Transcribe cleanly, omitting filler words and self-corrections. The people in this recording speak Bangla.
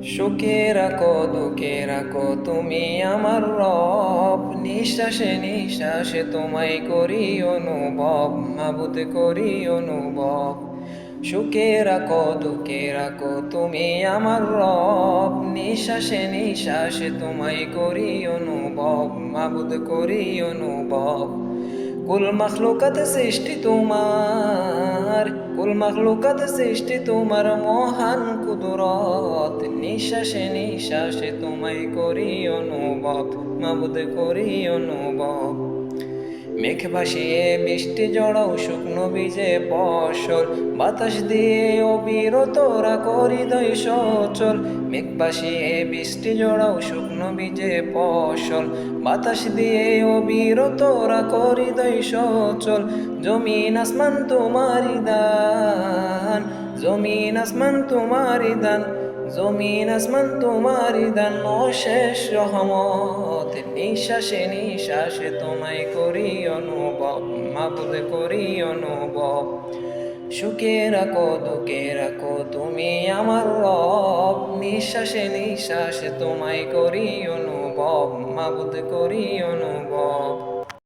সুখে রাখো দুঃখে রাখো তুমি আমার রব, নিঃশ্বাসে নিঃশ্বাসে তোমায় করি অনুভব, মাবুদ করি অনুভব। সুখে রাখো দুঃখে রাখো তুমি আমার রব, নিঃশ্বাসে নিঃশ্বাসে তোমায় করি অনুভব, মাবুদ করি অনুভব। কুল মখলুকাত সৃষ্টি তোমার, কুল মখলুকাত সৃষ্টি তোমার মহান কুদরত, নিঃশ্বাসে নিঃশ্বাসে তোমায় করি অনুভব, মাবুদ করি অনুভব। মেঘ ভাসিয়ে বৃষ্টি জড়াও শুকনো বীজে ফসল, বাতাস দিয়ে অবিরত রাখো হৃদয় সচল। মেঘ ভাসিয়ে বৃষ্টি জড়াও শুকনো বীজে ফসল, বাতাস দিয়ে অবিরত রাখো হৃদয় সচল। জমিন আসমান তোমারি দান, জমিন আসমান তোমারি দান, জমিন আসমান তোমারি দান, অশেষ রহমত। নিঃশ্বাসে নিঃশ্বাসে তোমায় করি অনুভব, মাবুদ করি অনুভব। সুখে রাখো দুঃখে রাখো তুমি আমার রব, নিঃশ্বাসে নিঃশ্বাসে তোমায় করি অনুভব, মাবুদ করি অনুভব।